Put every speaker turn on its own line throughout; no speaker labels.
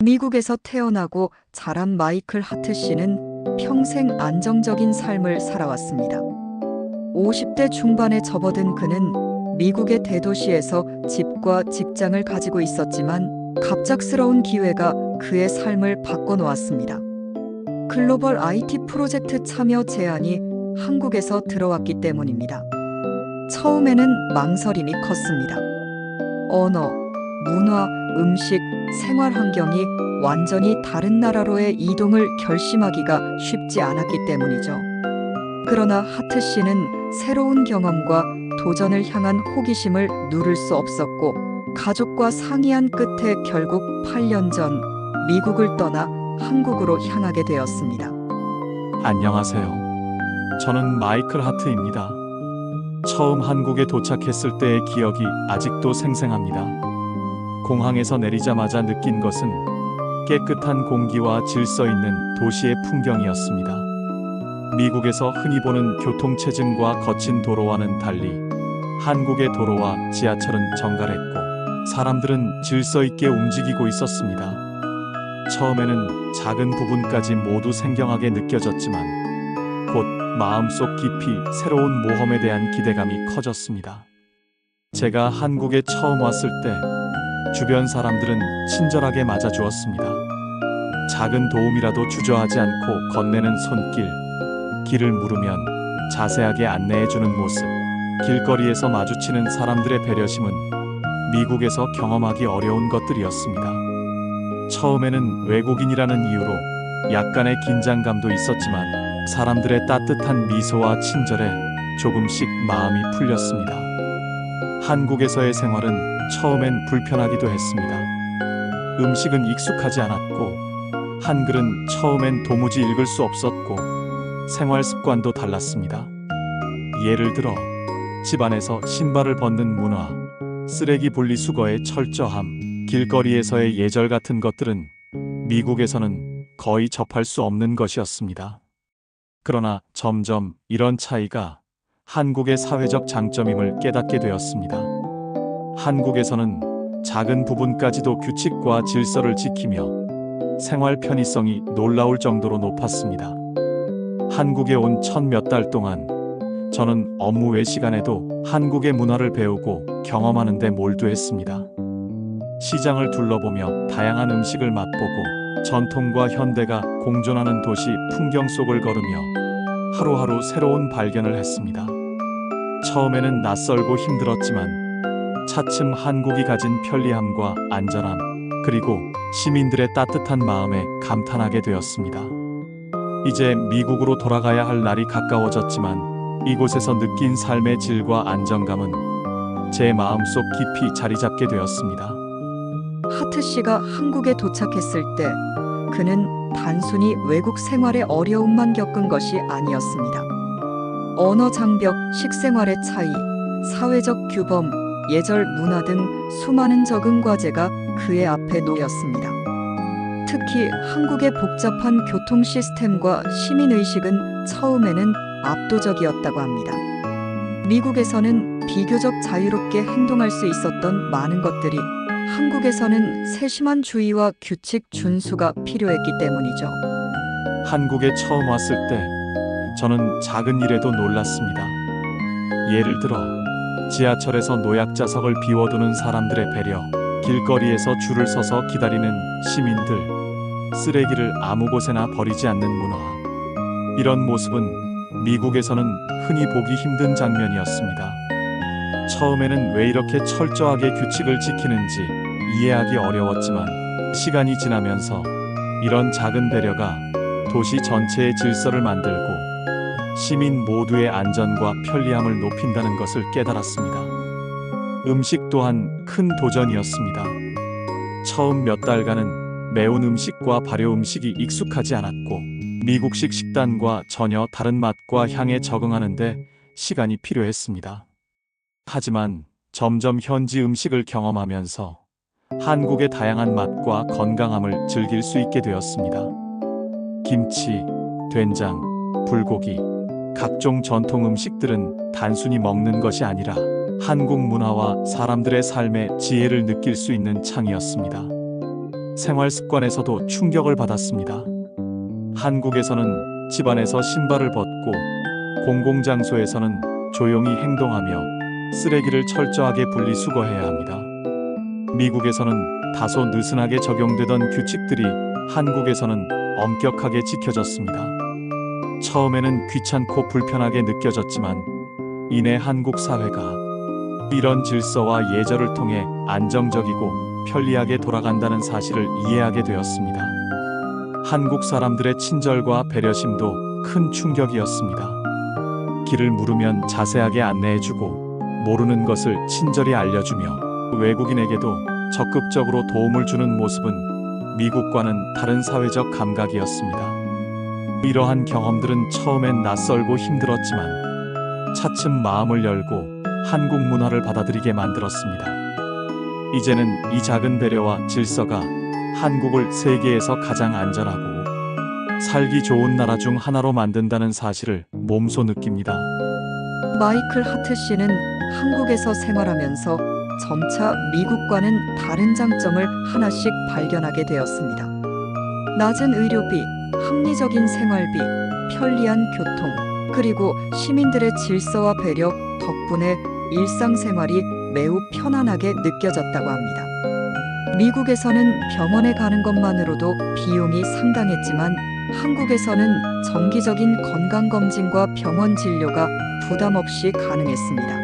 미국에서 태어나고 자란 마이클 하트 씨는 평생 안정적인 삶을 살아왔습니다. 50대 중반에 접어든 그는 미국의 대도시에서 집과 직장을 가지고 있었지만 갑작스러운 기회가 그의 삶을 바꿔놓았습니다. 글로벌 IT 프로젝트 참여 제안이 한국에서 들어왔기 때문입니다. 처음에는 망설임이 컸습니다. 언어, 문화, 음식, 생활 환경이 완전히 다른 나라로의 이동을 결심하기가 쉽지 않았기 때문이죠. 그러나 하트 씨는 새로운 경험과 도전을 향한 호기심을 누를 수 없었고, 가족과 상의한 끝에 결국 8년 전 미국을 떠나 한국으로 향하게 되었습니다.
안녕하세요. 저는 마이클 하트입니다. 처음 한국에 도착했을 때의 기억이 아직도 생생합니다. 공항에서 내리자마자 느낀 것은 깨끗한 공기와 질서 있는 도시의 풍경이었습니다. 미국에서 흔히 보는 교통체증과 거친 도로와는 달리 한국의 도로와 지하철은 정갈했고 사람들은 질서 있게 움직이고 있었습니다. 처음에는 작은 부분까지 모두 생경하게 느껴졌지만 곧 마음속 깊이 새로운 모험에 대한 기대감이 커졌습니다. 제가 한국에 처음 왔을 때 주변 사람들은 친절하게 맞아주었습니다. 작은 도움이라도 주저하지 않고 건네는 손길, 길을 물으면 자세하게 안내해주는 모습, 길거리에서 마주치는 사람들의 배려심은 미국에서 경험하기 어려운 것들이었습니다. 처음에는 외국인이라는 이유로 약간의 긴장감도 있었지만 사람들의 따뜻한 미소와 친절에 조금씩 마음이 풀렸습니다. 한국에서의 생활은 처음엔 불편하기도 했습니다. 음식은 익숙하지 않았고 한글은 처음엔 도무지 읽을 수 없었고 생활 습관도 달랐습니다. 예를 들어 집안에서 신발을 벗는 문화, 쓰레기 분리수거의 철저함, 길거리에서의 예절 같은 것들은 미국에서는 거의 접할 수 없는 것이었습니다. 그러나 점점 이런 차이가 한국의 사회적 장점임을 깨닫게 되었습니다. 한국에서는 작은 부분까지도 규칙과 질서를 지키며 생활 편의성이 놀라울 정도로 높았습니다. 한국에 온 첫 몇 달 동안 저는 업무 외 시간에도 한국의 문화를 배우고 경험하는 데 몰두했습니다. 시장을 둘러보며 다양한 음식을 맛보고 전통과 현대가 공존하는 도시 풍경 속을 걸으며 하루하루 새로운 발견을 했습니다. 처음에는 낯설고 힘들었지만 차츰 한국이 가진 편리함과 안전함, 그리고 시민들의 따뜻한 마음에 감탄하게 되었습니다. 이제 미국으로 돌아가야 할 날이 가까워졌지만 이곳에서 느낀 삶의 질과 안정감은 제 마음속 깊이 자리 잡게 되었습니다.
하트 씨가 한국에 도착했을 때 그는 단순히 외국 생활의 어려움만 겪은 것이 아니었습니다. 언어 장벽, 식생활의 차이, 사회적 규범, 예절 문화 등 수많은 적응 과제가 그의 앞에 놓였습니다. 특히 한국의 복잡한 교통 시스템과 시민의식은 처음에는 압도적이었다고 합니다. 미국에서는 비교적 자유롭게 행동할 수 있었던 많은 것들이 한국에서는 세심한 주의와 규칙 준수가 필요했기 때문이죠.
한국에 처음 왔을 때 저는 작은 일에도 놀랐습니다. 예를 들어 지하철에서 노약자석을 비워두는 사람들의 배려, 길거리에서 줄을 서서 기다리는 시민들, 쓰레기를 아무 곳에나 버리지 않는 문화. 이런 모습은 미국에서는 흔히 보기 힘든 장면이었습니다. 처음에는 왜 이렇게 철저하게 규칙을 지키는지 이해하기 어려웠지만 시간이 지나면서 이런 작은 배려가 도시 전체의 질서를 만들고 시민 모두의 안전과 편리함을 높인다는 것을 깨달았습니다. 음식 또한 큰 도전이었습니다. 처음 몇 달간은 매운 음식과 발효 음식이 익숙하지 않았고 미국식 식단과 전혀 다른 맛과 향에 적응하는데 시간이 필요했습니다. 하지만 점점 현지 음식을 경험하면서 한국의 다양한 맛과 건강함을 즐길 수 있게 되었습니다. 김치, 된장, 불고기, 각종 전통 음식들은 단순히 먹는 것이 아니라 한국 문화와 사람들의 삶의 지혜를 느낄 수 있는 창이었습니다. 생활 습관에서도 충격을 받았습니다. 한국에서는 집안에서 신발을 벗고 공공장소에서는 조용히 행동하며 쓰레기를 철저하게 분리수거해야 합니다. 미국에서는 다소 느슨하게 적용되던 규칙들이 한국에서는 엄격하게 지켜졌습니다. 처음에는 귀찮고 불편하게 느껴졌지만 이내 한국 사회가 이런 질서와 예절을 통해 안정적이고 편리하게 돌아간다는 사실을 이해하게 되었습니다. 한국 사람들의 친절과 배려심도 큰 충격이었습니다. 길을 물으면 자세하게 안내해주고 모르는 것을 친절히 알려주며 외국인에게도 적극적으로 도움을 주는 모습은 미국과는 다른 사회적 감각이었습니다. 이러한 경험들은 처음엔 낯설고 힘들었지만 차츰 마음을 열고 한국 문화를 받아들이게 만들었습니다. 이제는 이 작은 배려와 질서가 한국을 세계에서 가장 안전하고 살기 좋은 나라 중 하나로 만든다는 사실을 몸소 느낍니다.
마이클 하트 씨는 한국에서 생활하면서 점차 미국과는 다른 장점을 하나씩 발견하게 되었습니다. 낮은 의료비, 합리적인 생활비, 편리한 교통, 그리고 시민들의 질서와 배려 덕분에 일상생활이 매우 편안하게 느껴졌다고 합니다. 미국에서는 병원에 가는 것만으로도 비용이 상당했지만 한국에서는 정기적인 건강검진과 병원 진료가 부담 없이 가능했습니다.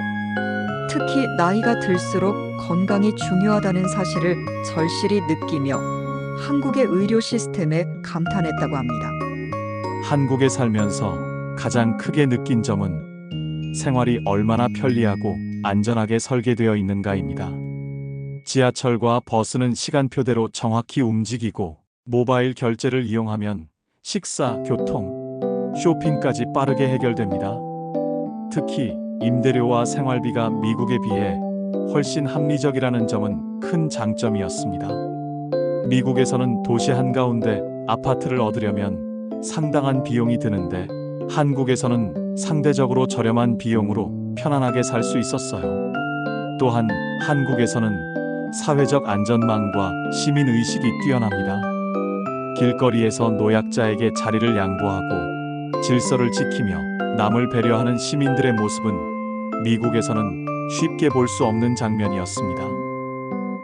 특히 나이가 들수록 건강이 중요하다는 사실을 절실히 느끼며 한국의 의료 시스템에 감탄했다고 합니다.
한국에 살면서 가장 크게 느낀 점은 생활이 얼마나 편리하고 안전하게 설계되어 있는가입니다. 지하철과 버스는 시간표대로 정확히 움직이고 모바일 결제를 이용하면 식사, 교통, 쇼핑까지 빠르게 해결됩니다. 특히 임대료와 생활비가 미국에 비해 훨씬 합리적이라는 점은 큰 장점이었습니다. 미국에서는 도시 한가운데 아파트를 얻으려면 상당한 비용이 드는데 한국에서는 상대적으로 저렴한 비용으로 편안하게 살 수 있었어요. 또한 한국에서는 사회적 안전망과 시민의식이 뛰어납니다. 길거리에서 노약자에게 자리를 양보하고 질서를 지키며 남을 배려하는 시민들의 모습은 미국에서는 쉽게 볼 수 없는 장면이었습니다.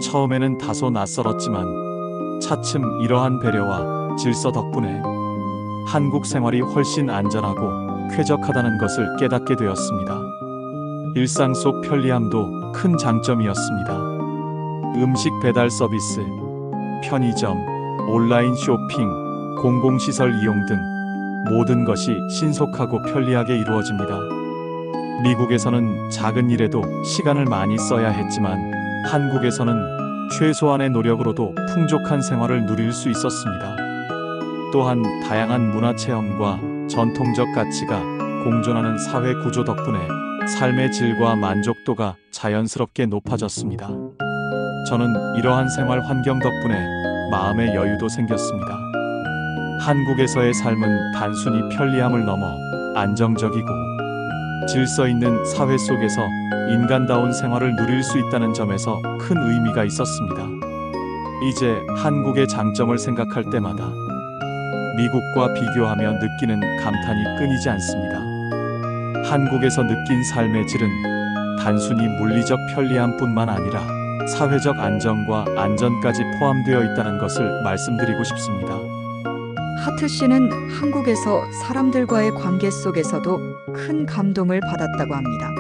처음에는 다소 낯설었지만 차츰 이러한 배려와 질서 덕분에 한국 생활이 훨씬 안전하고 쾌적하다는 것을 깨닫게 되었습니다. 일상 속 편리함도 큰 장점이었습니다. 음식 배달 서비스, 편의점, 온라인 쇼핑, 공공시설 이용 등 모든 것이 신속하고 편리하게 이루어집니다. 미국에서는 작은 일에도 시간을 많이 써야 했지만 한국에서는 최소한의 노력으로도 풍족한 생활을 누릴 수 있었습니다. 또한 다양한 문화체험과 전통적 가치가 공존하는 사회 구조 덕분에 삶의 질과 만족도가 자연스럽게 높아졌습니다. 저는 이러한 생활 환경 덕분에 마음의 여유도 생겼습니다. 한국에서의 삶은 단순히 편리함을 넘어 안정적이고 질서 있는 사회 속에서 인간다운 생활을 누릴 수 있다는 점에서 큰 의미가 있었습니다. 이제 한국의 장점을 생각할 때마다 미국과 비교하며 느끼는 감탄이 끊이지 않습니다. 한국에서 느낀 삶의 질은 단순히 물리적 편리함뿐만 아니라 사회적 안정과 안전까지 포함되어 있다는 것을 말씀드리고 싶습니다.
하트 씨는 한국에서 사람들과의 관계 속에서도 큰 감동을 받았다고 합니다.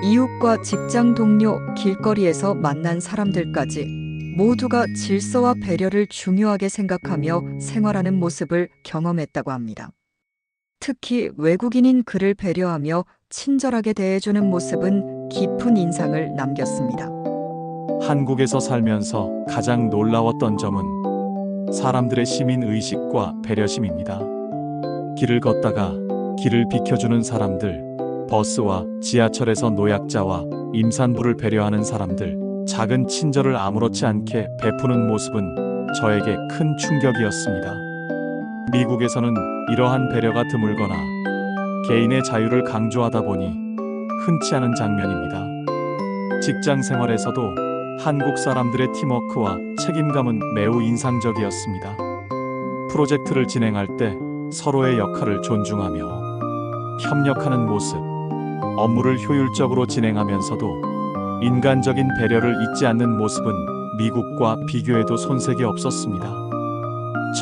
이웃과 직장 동료, 길거리에서 만난 사람들까지 모두가 질서와 배려를 중요하게 생각하며 생활하는 모습을 경험했다고 합니다. 특히 외국인인 그를 배려하며 친절하게 대해주는 모습은 깊은 인상을 남겼습니다.
한국에서 살면서 가장 놀라웠던 점은 사람들의 시민의식과 배려심입니다. 길을 걷다가 길을 비켜주는 사람들, 버스와 지하철에서 노약자와 임산부를 배려하는 사람들, 작은 친절을 아무렇지 않게 베푸는 모습은 저에게 큰 충격이었습니다. 미국에서는 이러한 배려가 드물거나 개인의 자유를 강조하다 보니 흔치 않은 장면입니다. 직장 생활에서도 한국 사람들의 팀워크와 책임감은 매우 인상적이었습니다. 프로젝트를 진행할 때 서로의 역할을 존중하며 협력하는 모습, 업무를 효율적으로 진행하면서도 인간적인 배려를 잊지 않는 모습은 미국과 비교해도 손색이 없었습니다.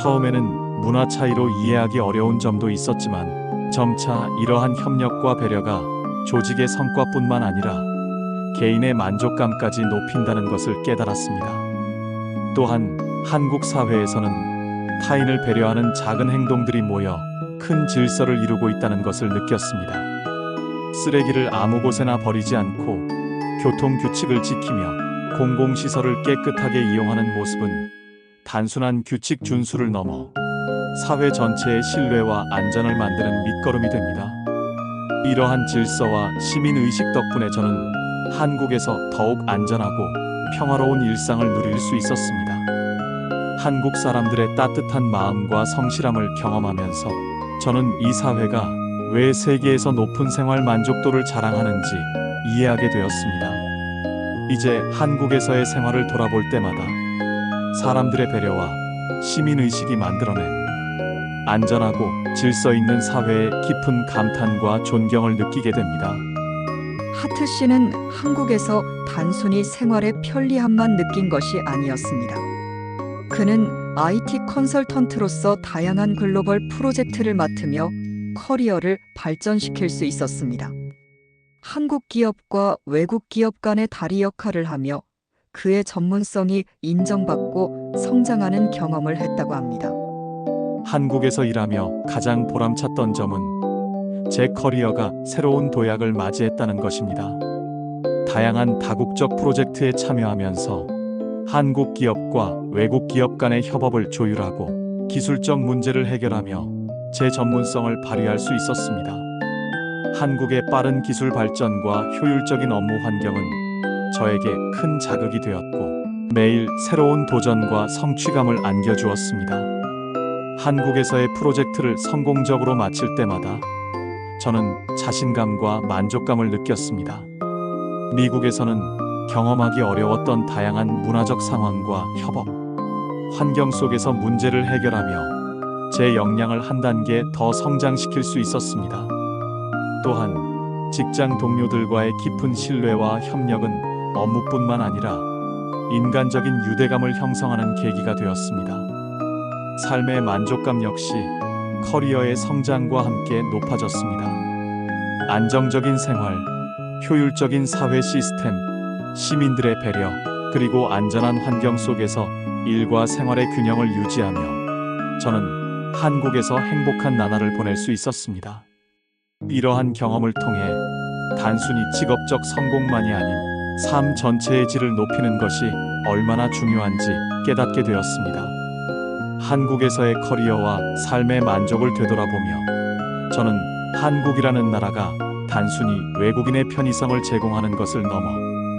처음에는 문화 차이로 이해하기 어려운 점도 있었지만 점차 이러한 협력과 배려가 조직의 성과뿐만 아니라 개인의 만족감까지 높인다는 것을 깨달았습니다. 또한 한국 사회에서는 타인을 배려하는 작은 행동들이 모여 큰 질서를 이루고 있다는 것을 느꼈습니다. 쓰레기를 아무 곳에나 버리지 않고 교통 규칙을 지키며 공공시설을 깨끗하게 이용하는 모습은 단순한 규칙 준수를 넘어 사회 전체의 신뢰와 안전을 만드는 밑거름이 됩니다. 이러한 질서와 시민의식 덕분에 저는 한국에서 더욱 안전하고 평화로운 일상을 누릴 수 있었습니다. 한국 사람들의 따뜻한 마음과 성실함을 경험하면서 저는 이 사회가 왜 세계에서 높은 생활 만족도를 자랑하는지 이해하게 되었습니다. 이제 한국에서의 생활을 돌아볼 때마다 사람들의 배려와 시민의식이 만들어낸 안전하고 질서 있는 사회에 깊은 감탄과 존경을 느끼게 됩니다.
하트 씨는 한국에서 단순히 생활의 편리함만 느낀 것이 아니었습니다. 그는 IT 컨설턴트로서 다양한 글로벌 프로젝트를 맡으며 커리어를 발전시킬 수 있었습니다. 한국 기업과 외국 기업 간의 다리 역할을 하며 그의 전문성이 인정받고 성장하는 경험을 했다고 합니다.
한국에서 일하며 가장 보람찼던 점은 제 커리어가 새로운 도약을 맞이했다는 것입니다. 다양한 다국적 프로젝트에 참여하면서 한국 기업과 외국 기업 간의 협업을 조율하고 기술적 문제를 해결하며 제 전문성을 발휘할 수 있었습니다. 한국의 빠른 기술 발전과 효율적인 업무 환경은 저에게 큰 자극이 되었고 매일 새로운 도전과 성취감을 안겨주었습니다. 한국에서의 프로젝트를 성공적으로 마칠 때마다 저는 자신감과 만족감을 느꼈습니다. 미국에서는 경험하기 어려웠던 다양한 문화적 상황과 협업, 환경 속에서 문제를 해결하며 제 역량을 한 단계 더 성장시킬 수 있었습니다. 또한 직장 동료들과의 깊은 신뢰와 협력은 업무뿐만 아니라 인간적인 유대감을 형성하는 계기가 되었습니다. 삶의 만족감 역시 커리어의 성장과 함께 높아졌습니다. 안정적인 생활, 효율적인 사회 시스템, 시민들의 배려, 그리고 안전한 환경 속에서 일과 생활의 균형을 유지하며 저는 한국에서 행복한 나날을 보낼 수 있었습니다. 이러한 경험을 통해 단순히 직업적 성공만이 아닌 삶 전체의 질을 높이는 것이 얼마나 중요한지 깨닫게 되었습니다. 한국에서의 커리어와 삶의 만족을 되돌아보며 저는 한국이라는 나라가 단순히 외국인의 편의성을 제공하는 것을 넘어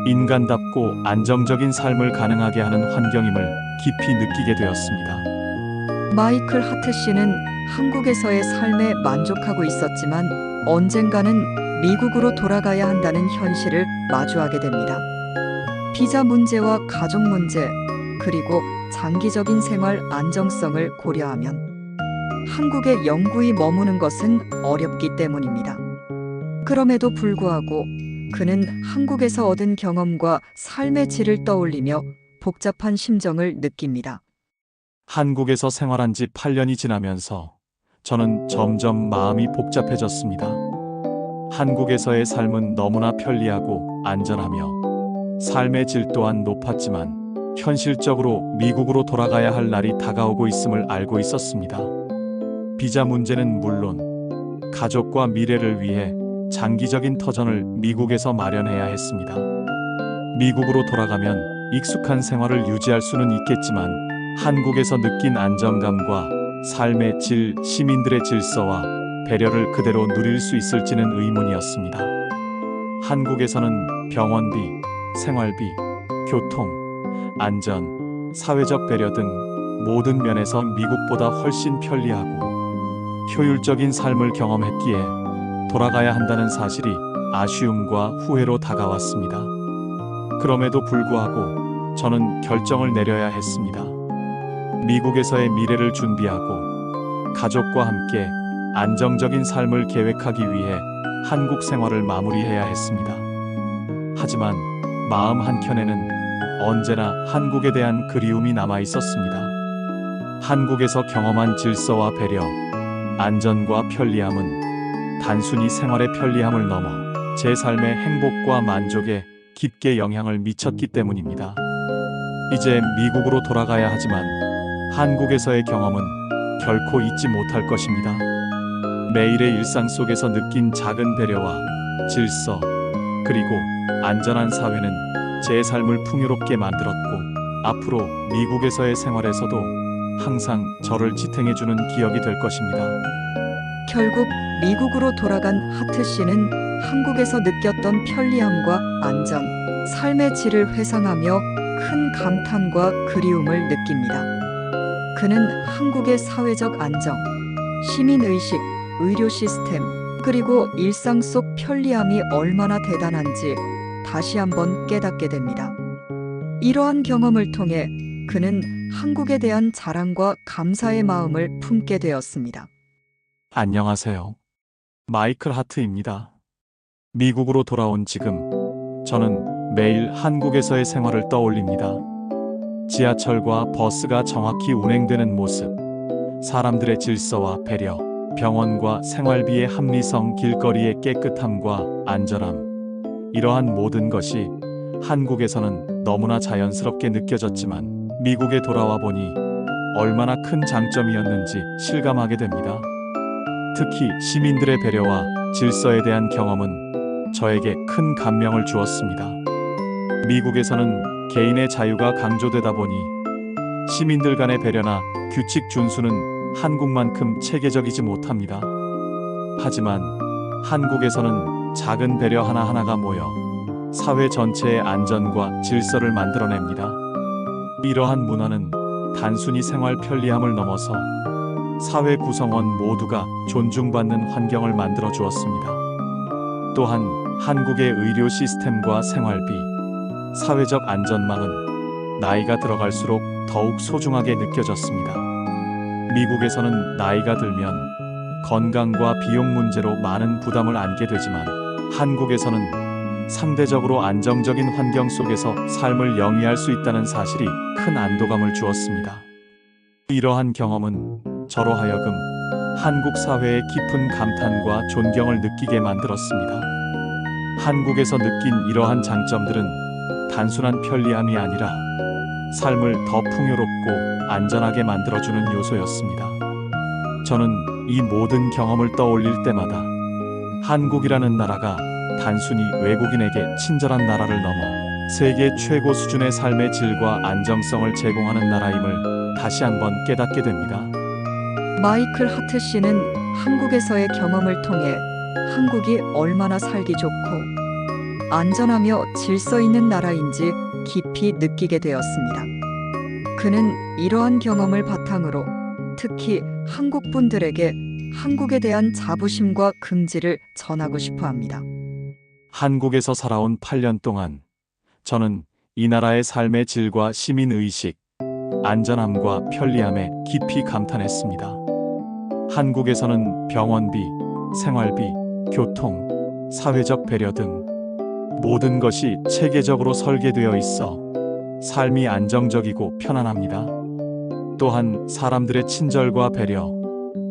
인간답고 안정적인 삶을 가능하게 하는 환경임을 깊이 느끼게 되었습니다.
마이클 하트 씨는 한국에서의 삶에 만족하고 있었지만 언젠가는 미국으로 돌아가야 한다는 현실을 마주하게 됩니다. 비자 문제와 가족 문제, 그리고 장기적인 생활 안정성을 고려하면 한국에 영구히 머무는 것은 어렵기 때문입니다. 그럼에도 불구하고 그는 한국에서 얻은 경험과 삶의 질을 떠올리며 복잡한 심정을 느낍니다.
한국에서 생활한 지 8년이 지나면서 저는 점점 마음이 복잡해졌습니다. 한국에서의 삶은 너무나 편리하고 안전하며 삶의 질 또한 높았지만 현실적으로 미국으로 돌아가야 할 날이 다가오고 있음을 알고 있었습니다. 비자 문제는 물론 가족과 미래를 위해 장기적인 터전을 미국에서 마련해야 했습니다. 미국으로 돌아가면 익숙한 생활을 유지할 수는 있겠지만 한국에서 느낀 안정감과 삶의 질, 시민들의 질서와 배려를 그대로 누릴 수 있을지는 의문이었습니다. 한국에서는 병원비, 생활비, 교통, 안전, 사회적 배려 등 모든 면에서 미국보다 훨씬 편리하고 효율적인 삶을 경험했기에 돌아가야 한다는 사실이 아쉬움과 후회로 다가왔습니다. 그럼에도 불구하고 저는 결정을 내려야 했습니다. 미국에서의 미래를 준비하고 가족과 함께 안정적인 삶을 계획하기 위해 한국 생활을 마무리해야 했습니다. 하지만 마음 한켠에는 언제나 한국에 대한 그리움이 남아 있었습니다. 한국에서 경험한 질서와 배려, 안전과 편리함은 단순히 생활의 편리함을 넘어 제 삶의 행복과 만족에 깊게 영향을 미쳤기 때문입니다. 이제 미국으로 돌아가야 하지만 한국에서의 경험은 결코 잊지 못할 것입니다. 매일의 일상 속에서 느낀 작은 배려와 질서, 그리고 안전한 사회는 제 삶을 풍요롭게 만들었고, 앞으로 미국에서의 생활에서도 항상 저를 지탱해주는 기억이 될 것입니다.
결국 미국으로 돌아간 하트 씨는 한국에서 느꼈던 편리함과 안전, 삶의 질을 회상하며 큰 감탄과 그리움을 느낍니다. 그는 한국의 사회적 안정, 시민의식, 의료 시스템, 그리고 일상 속 편리함이 얼마나 대단한지 다시 한번 깨닫게 됩니다. 이러한 경험을 통해 그는 한국에 대한 자랑과 감사의 마음을 품게 되었습니다.
안녕하세요. 마이클 하트입니다. 미국으로 돌아온 지금, 저는 매일 한국에서의 생활을 떠올립니다. 지하철과 버스가 정확히 운행되는 모습, 사람들의 질서와 배려, 병원과 생활비의 합리성, 길거리의 깨끗함과 안전함. 이러한 모든 것이 한국에서는 너무나 자연스럽게 느껴졌지만 미국에 돌아와 보니 얼마나 큰 장점이었는지 실감하게 됩니다. 특히 시민들의 배려와 질서에 대한 경험은 저에게 큰 감명을 주었습니다. 미국에서는 개인의 자유가 강조되다 보니 시민들 간의 배려나 규칙 준수는 한국만큼 체계적이지 못합니다. 하지만 한국에서는 작은 배려 하나하나가 모여 사회 전체의 안전과 질서를 만들어냅니다. 이러한 문화는 단순히 생활 편리함을 넘어서 사회 구성원 모두가 존중받는 환경을 만들어 주었습니다. 또한 한국의 의료 시스템과 생활비, 사회적 안전망은 나이가 들어갈수록 더욱 소중하게 느껴졌습니다. 미국에서는 나이가 들면 건강과 비용 문제로 많은 부담을 안게 되지만 한국에서는 상대적으로 안정적인 환경 속에서 삶을 영위할 수 있다는 사실이 큰 안도감을 주었습니다. 이러한 경험은 저로 하여금 한국 사회의 깊은 감탄과 존경을 느끼게 만들었습니다. 한국에서 느낀 이러한 장점들은 단순한 편리함이 아니라 삶을 더 풍요롭고 안전하게 만들어주는 요소였습니다. 저는 이 모든 경험을 떠올릴 때마다 한국이라는 나라가 단순히 외국인에게 친절한 나라를 넘어 세계 최고 수준의 삶의 질과 안정성을 제공하는 나라임을 다시 한번 깨닫게 됩니다.
마이클 하트 씨는 한국에서의 경험을 통해 한국이 얼마나 살기 좋고 안전하며 질서 있는 나라인지 깊이 느끼게 되었습니다. 그는 이러한 경험을 바탕으로 특히 한국 분들에게 한국에 대한 자부심과 긍지를 전하고 싶어 합니다.
한국에서 살아온 8년 동안 저는 이 나라의 삶의 질과 시민의식, 안전함과 편리함에 깊이 감탄했습니다. 한국에서는 병원비, 생활비, 교통, 사회적 배려 등 모든 것이 체계적으로 설계되어 있어 삶이 안정적이고 편안합니다. 또한 사람들의 친절과 배려,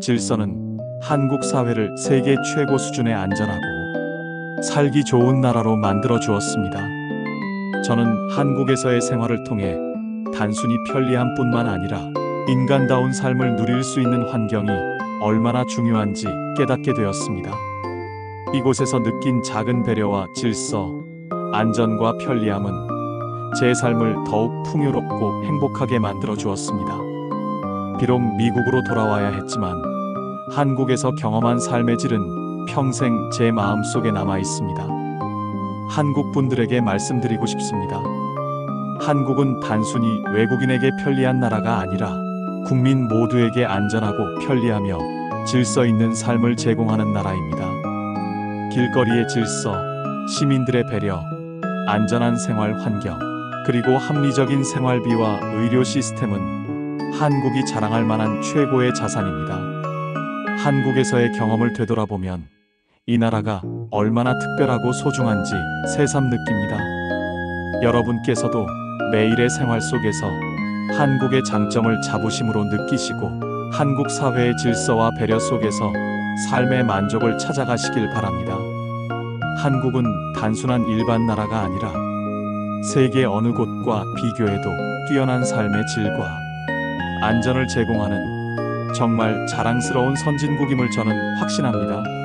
질서는 한국 사회를 세계 최고 수준의 안전하고 살기 좋은 나라로 만들어 주었습니다. 저는 한국에서의 생활을 통해 단순히 편리함뿐만 아니라 인간다운 삶을 누릴 수 있는 환경이 얼마나 중요한지 깨닫게 되었습니다. 이곳에서 느낀 작은 배려와 질서, 안전과 편리함은 제 삶을 더욱 풍요롭고 행복하게 만들어 주었습니다. 비록 미국으로 돌아와야 했지만 한국에서 경험한 삶의 질은 평생 제 마음속에 남아 있습니다. 한국 분들에게 말씀드리고 싶습니다. 한국은 단순히 외국인에게 편리한 나라가 아니라 국민 모두에게 안전하고 편리하며 질서 있는 삶을 제공하는 나라입니다. 길거리의 질서, 시민들의 배려, 안전한 생활 환경, 그리고 합리적인 생활비와 의료 시스템은 한국이 자랑할 만한 최고의 자산입니다. 한국에서의 경험을 되돌아보면 이 나라가 얼마나 특별하고 소중한지 새삼 느낍니다. 여러분께서도 매일의 생활 속에서 한국의 장점을 자부심으로 느끼시고 한국 사회의 질서와 배려 속에서 삶의 만족을 찾아가시길 바랍니다. 한국은 단순한 일반 나라가 아니라 세계 어느 곳과 비교해도 뛰어난 삶의 질과 안전을 제공하는 정말 자랑스러운 선진국임을 저는 확신합니다.